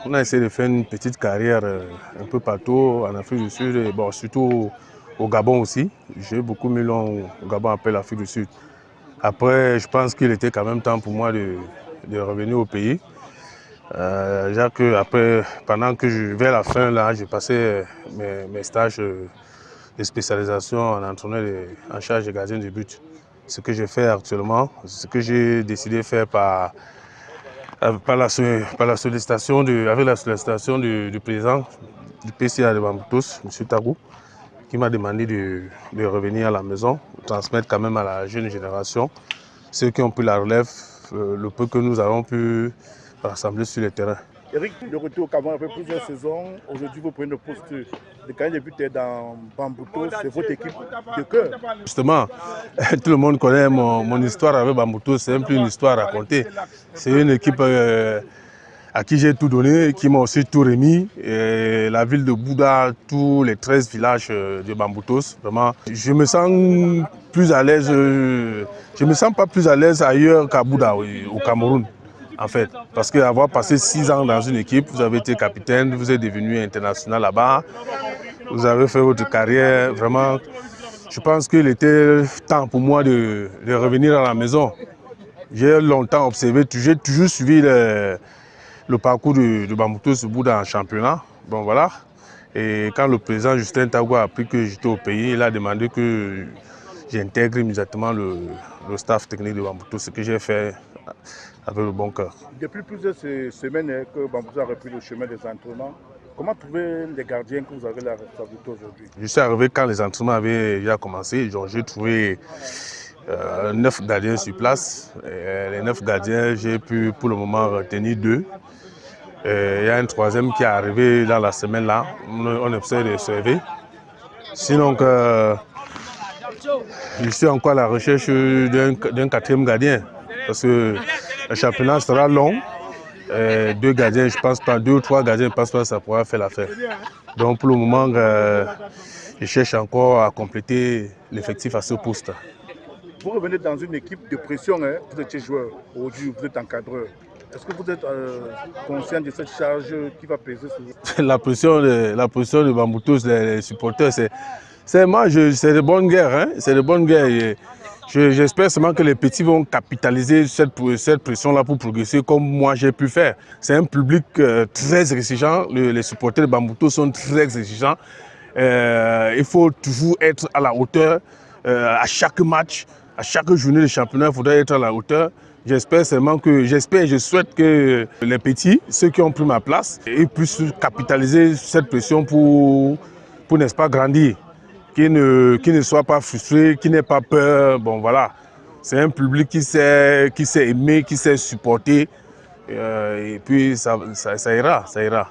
On a essayé de faire une petite carrière un peu partout en Afrique du Sud, et bon, surtout au Gabon aussi. J'ai beaucoup mis long au Gabon après l'Afrique du Sud. Après, je pense qu'il était quand même temps pour moi de revenir au pays. Après, vers la fin, là, j'ai passé mes stages de spécialisation en entraîneur en charge des gardiens de but. Ce que je fais actuellement, ce que j'ai décidé de faire avec la sollicitation du président du PCA de Bamboutos, M. Tagou, qui m'a demandé de revenir à la maison, transmettre quand même à la jeune génération, ceux qui ont pris la relève, le peu que nous avons pu rassembler sur le terrain. Eric, le retour au Cameroun après plusieurs saisons, aujourd'hui vous prenez le poste de gardien de but dans Bamboutos, c'est votre équipe de cœur. Justement, tout le monde connaît mon histoire avec Bamboutos, c'est un peu une histoire à raconter. C'est une équipe à qui j'ai tout donné, qui m'a aussi tout remis. Et la ville de Bouda, tous les 13 villages de Bamboutos, vraiment, je me sens plus à l'aise, je me sens pas plus à l'aise ailleurs qu'à Bouda, au Cameroun, en fait. Parce qu'avoir passé 6 ans dans une équipe, vous avez été capitaine, vous êtes devenu international là-bas, vous avez fait votre carrière, vraiment. Je pense qu'il était temps pour moi de revenir à la maison. J'ai longtemps observé, j'ai toujours suivi le parcours de Bamboutos Bouda en championnat. Bon voilà. Et quand le président Justin Tagou a appris que j'étais au pays, il a demandé que j'intègre immédiatement le staff technique de Bamboutos, ce que j'ai fait avec le bon cœur. Depuis plusieurs semaines que Bamboutos a repris le chemin des entraînements, comment trouver les gardiens que vous avez la responsabilité aujourd'hui? Je suis arrivé quand les entraînements avaient déjà commencé. J'ai trouvé 9 gardiens sur place. Et les 9 gardiens, j'ai pu pour le moment retenir 2. Il y a un troisième qui est arrivé dans la semaine là. On essaie de surveiller. Sinon, je suis encore à la recherche d'un quatrième gardien. Parce que le championnat sera long. 2 gardiens, je pense pas, 2 ou 3 gardiens, je ne pense pas que ça pourra faire l'affaire. Donc pour le moment, je cherche encore à compléter l'effectif à ce poste. Vous revenez dans une équipe de pression, hein? Vous étiez joueur, aujourd'hui vous êtes encadreur. Est-ce que vous êtes conscient de cette charge qui va peser sur vous? La pression de Bamboutos, les supporters, c'est de bonnes guerres. Hein? C'est de bonnes guerres. J'espère seulement que les petits vont capitaliser cette pression-là pour progresser comme moi j'ai pu faire. C'est un public très exigeant. Les supporters de Bamboutos sont très exigeants. Il faut toujours être à la hauteur à chaque match, à chaque journée de championnat, il faudrait être à la hauteur. Je souhaite que les petits, ceux qui ont pris ma place, ils puissent capitaliser cette pression pour n'est-ce pas, grandir. Qui ne soient pas frustrés, qui n'aient pas peur. Bon voilà, c'est un public qui sait aimer, qui sait supporter. Et puis ça ira, ça ira.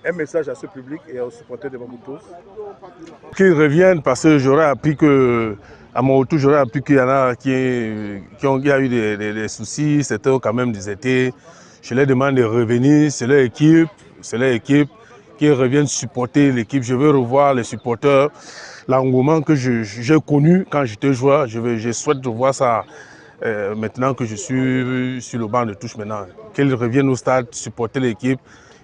Un message à ce public et aux supporters de Bamboutos? Qu'ils reviennent parce que j'aurais appris que, à mon retour, j'aurais appris qu'il y en a qui a eu des soucis, c'était quand même des étés. Je leur demande de revenir, c'est leur équipe, qu'ils reviennent supporter l'équipe. Je veux revoir les supporters, l'engouement que j'ai connu quand j'étais joueur. Je souhaite revoir ça maintenant que je suis sur le banc de touche maintenant. Qu'ils reviennent au stade, supporter l'équipe.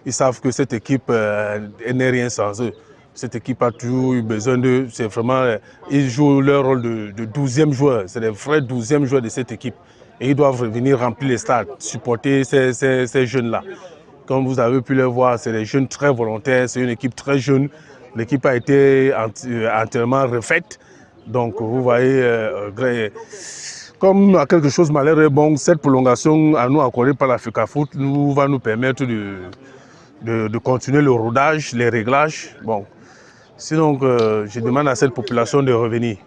Ils savent que cette équipe n'est rien sans eux. Cette équipe a toujours eu besoin d'eux. C'est vraiment, ils jouent leur rôle de 12e joueur. C'est les vrais 12e joueurs de cette équipe. Et ils doivent venir remplir les stades, supporter ces jeunes-là. Comme vous avez pu le voir, c'est des jeunes très volontaires. C'est une équipe très jeune. L'équipe a été entièrement refaite. Donc vous voyez, comme à quelque chose malheureux, bon, cette prolongation à nous accordée par l'Africa Foot va nous permettre de continuer le rodage, les réglages. Bon. Sinon, je demande à cette population de revenir.